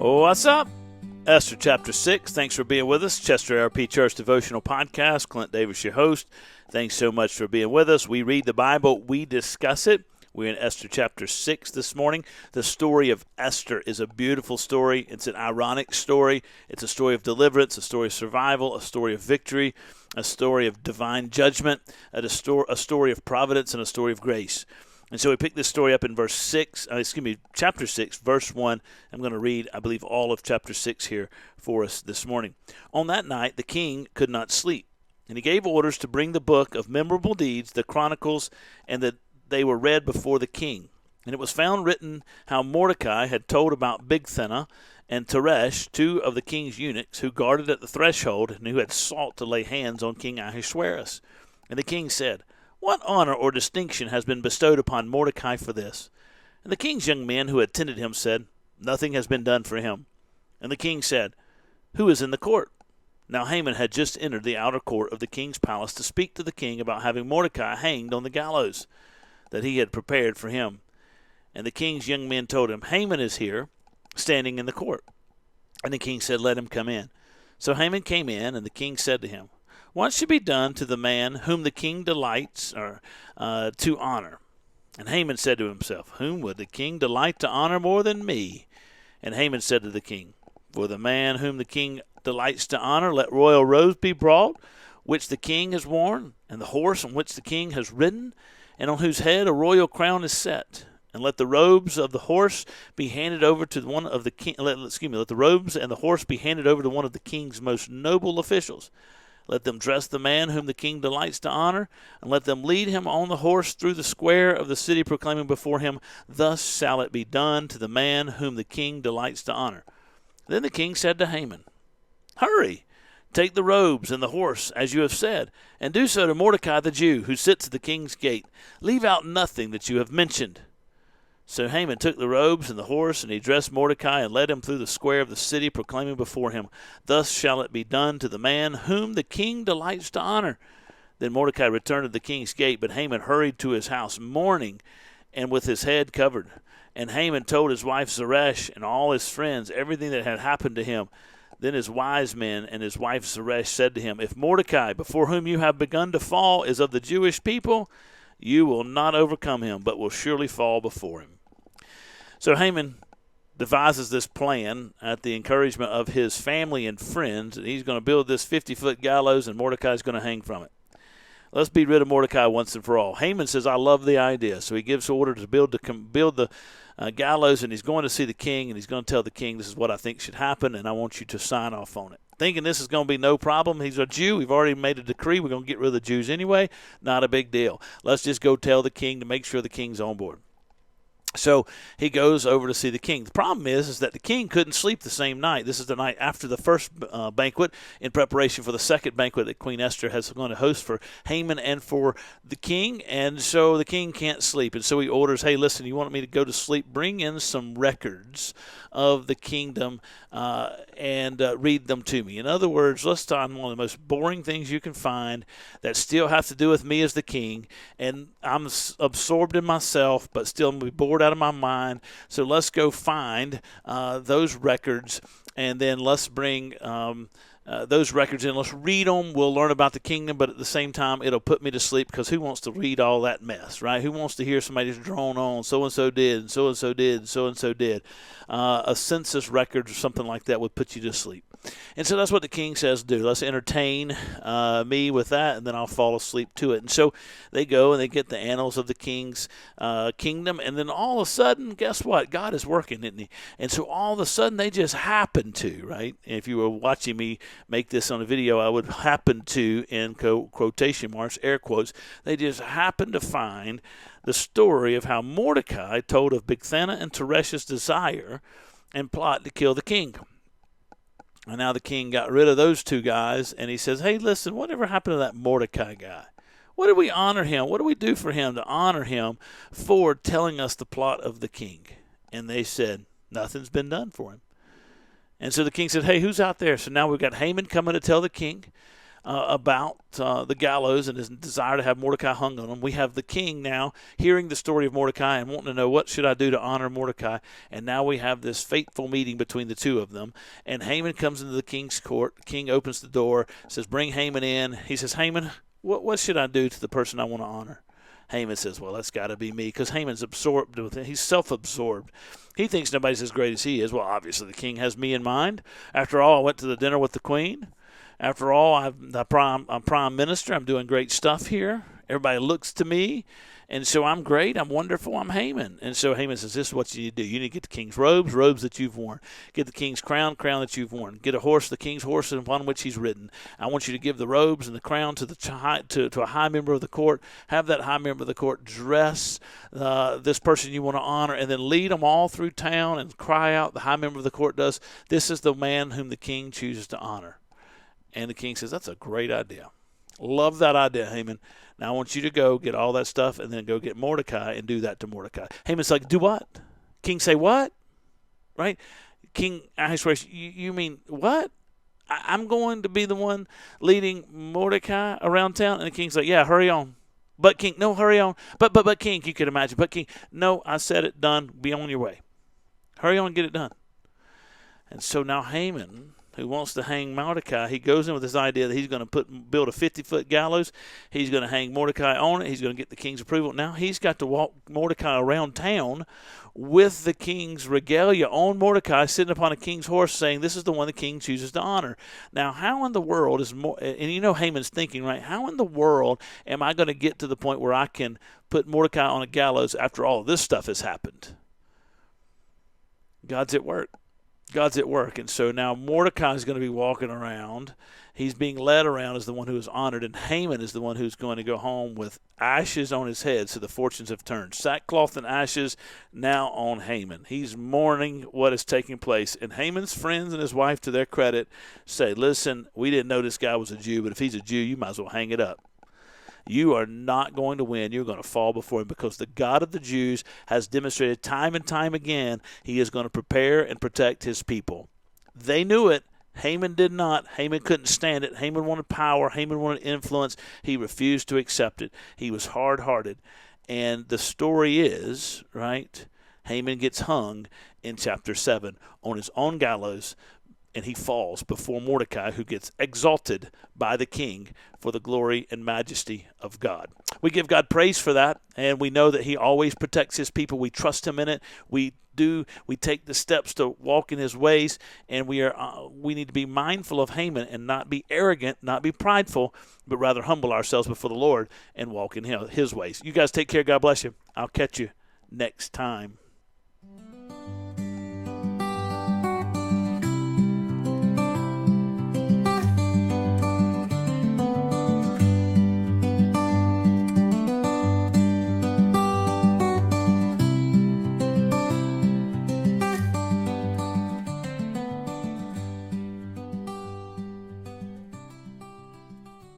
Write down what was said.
What's up? Esther chapter 6. Thanks for being with us. Chester RP Church Devotional Podcast. Clint Davis, your host. Thanks so much for being with us. We read the Bible. We discuss it. We're in Esther chapter 6 this morning. The story of Esther is a beautiful story. It's an ironic story. It's a story of deliverance, a story of survival, a story of victory, a story of divine judgment, a story of providence, and a story of grace. And so we pick this story up in chapter 6, verse 1. I'm going to read, I believe, all of chapter 6 here for us this morning. On that night, the king could not sleep, and he gave orders to bring the book of memorable deeds, the chronicles, and that they were read before the king. And it was found written how Mordecai had told about Bigthana and Teresh, two of the king's eunuchs, who guarded at the threshold and who had sought to lay hands on King Ahasuerus. And the king said, "What honor or distinction has been bestowed upon Mordecai for this?" And the king's young men who attended him said, "Nothing has been done for him." And the king said, "Who is in the court?" Now Haman had just entered the outer court of the king's palace to speak to the king about having Mordecai hanged on the gallows that he had prepared for him. And the king's young men told him, "Haman is here, standing in the court." And the king said, "Let him come in." So Haman came in, and the king said to him, "What should be done to the man whom the king delights to honor?" And Haman said to himself, "Whom would the king delight to honor more than me?" And Haman said to the king, "For the man whom the king delights to honor, let royal robes be brought, which the king has worn, and the horse on which the king has ridden, and on whose head a royal crown is set. And let the robes of the horse be handed over to one of the king. Let the robes and the horse be handed over to one of the king's most noble officials. Let them dress the man whom the king delights to honor, and let them lead him on the horse through the square of the city, proclaiming before him, 'Thus shall it be done to the man whom the king delights to honor.'" Then the king said to Haman, "Hurry, take the robes and the horse, as you have said, and do so to Mordecai the Jew, who sits at the king's gate. Leave out nothing that you have mentioned." So Haman took the robes and the horse, and he dressed Mordecai and led him through the square of the city, proclaiming before him, "Thus shall it be done to the man whom the king delights to honor." Then Mordecai returned to the king's gate, but Haman hurried to his house, mourning and with his head covered. And Haman told his wife Zeresh and all his friends everything that had happened to him. Then his wise men and his wife Zeresh said to him, "If Mordecai, before whom you have begun to fall, is of the Jewish people, you will not overcome him, but will surely fall before him." So Haman devises this plan at the encouragement of his family and friends, and he's going to build this 50-foot gallows, and Mordecai is going to hang from it. Let's be rid of Mordecai once and for all. Haman says, "I love the idea." So he gives order to build the gallows, and he's going to see the king, and he's going to tell the king, "This is what I think should happen, and I want you to sign off on it." Thinking this is going to be no problem. He's a Jew. We've already made a decree. We're going to get rid of the Jews anyway. Not a big deal. Let's just go tell the king to make sure the king's on board. So he goes over to see the king. The problem is that the king couldn't sleep the same night. This is the night after the first banquet, in preparation for the second banquet that Queen Esther has going to host for Haman and for the king. And so the king can't sleep. And so he orders, "Hey, listen, you want me to go to sleep? Bring in some records of the kingdom and read them to me." In other words, let's talk on one of the most boring things you can find that still have to do with me as the king. And I'm absorbed in myself, but still I'm going to be bored out of my mind. So let's go find those records, and then let's bring those records in. Let's read them. We'll learn about the kingdom, but at the same time, it'll put me to sleep, because who wants to read all that mess, right? Who wants to hear somebody just drone on, so-and-so did, and so-and-so did, and so-and-so did. A census record or something like that would put you to sleep. And so that's what the king says do. Let's entertain me with that, and then I'll fall asleep to it. And so they go and they get the annals of the king's kingdom, and then all of a sudden, guess what? God is working, isn't he? And so all of a sudden, they just happen to, right? And if you were watching me make this on a video, I would happen to, in quotation marks, air quotes, they just happen to find the story of how Mordecai told of Bigthana and Teresh's desire and plot to kill the king. And now the king got rid of those two guys, and he says, "Hey, listen, whatever happened to that Mordecai guy? What did we honor him? What do we do for him to honor him for telling us the plot of the king?" And they said, "Nothing's been done for him." And so the king said, "Hey, who's out there?" So now we've got Haman coming to tell the king. about the gallows and his desire to have Mordecai hung on him. We have the king now hearing the story of Mordecai and wanting to know, what should I do to honor Mordecai? And now we have this fateful meeting between the two of them. And Haman comes into the king's court. The king opens the door, says, bring Haman in. He says, Haman, what should I do to the person I want to honor? Haman says, well, that's got to be me, because Haman's absorbed with it. He's self-absorbed. He thinks nobody's as great as he is. Well, obviously the king has me in mind. After all, I went to the dinner with the queen. After all, I'm prime minister. I'm doing great stuff here. Everybody looks to me. And so I'm great. I'm wonderful. I'm Haman. And so Haman says, this is what you need to do. You need to get the king's robes that you've worn. Get the king's crown that you've worn. Get a horse, the king's horse upon which he's ridden. I want you to give the robes and the crown to a high member of the court. Have that high member of the court dress this person you want to honor, and then lead them all through town and cry out, the high member of the court does, this is the man whom the king chooses to honor. And the king says, that's a great idea. Love that idea, Haman. Now I want you to go get all that stuff and then go get Mordecai and do that to Mordecai. Haman's like, do what? King say, what? Right? King Ahasuerus, you mean what? I'm going to be the one leading Mordecai around town? And the king's like, yeah, hurry on. But king, no, hurry on. But king, you could imagine. But king, no, I said it, done. Be on your way. Hurry on and get it done. And so now Haman, who wants to hang Mordecai, he goes in with this idea that he's going to build a 50-foot gallows. He's going to hang Mordecai on it. He's going to get the king's approval. Now he's got to walk Mordecai around town with the king's regalia on Mordecai, sitting upon a king's horse, saying, this is the one the king chooses to honor. Now, how in the world is and you know Haman's thinking, right? How in the world am I going to get to the point where I can put Mordecai on a gallows after all this stuff has happened? God's at work. God's at work. And so now Mordecai is going to be walking around. He's being led around as the one who is honored, and Haman is the one who's going to go home with ashes on his head. So the fortunes have turned. Sackcloth and ashes now on Haman. He's mourning what is taking place. And Haman's friends and his wife, to their credit, say, listen, we didn't know this guy was a Jew, but if he's a Jew, you might as well hang it up. You are not going to win. You're going to fall before him, because the God of the Jews has demonstrated time and time again he is going to prepare and protect his people. They knew it. Haman did not. Haman couldn't stand it. Haman wanted power. Haman wanted influence. He refused to accept it. He was hard-hearted. And the story is, right, Haman gets hung in chapter 7 on his own gallows, and he falls before Mordecai, who gets exalted by the king for the glory and majesty of God. We give God praise for that, and we know that he always protects his people. We trust him in it. We take the steps to walk in his ways, and we need to be mindful of Haman and not be arrogant, not be prideful, but rather humble ourselves before the Lord and walk in his ways. You guys take care. God bless you. I'll catch you next time.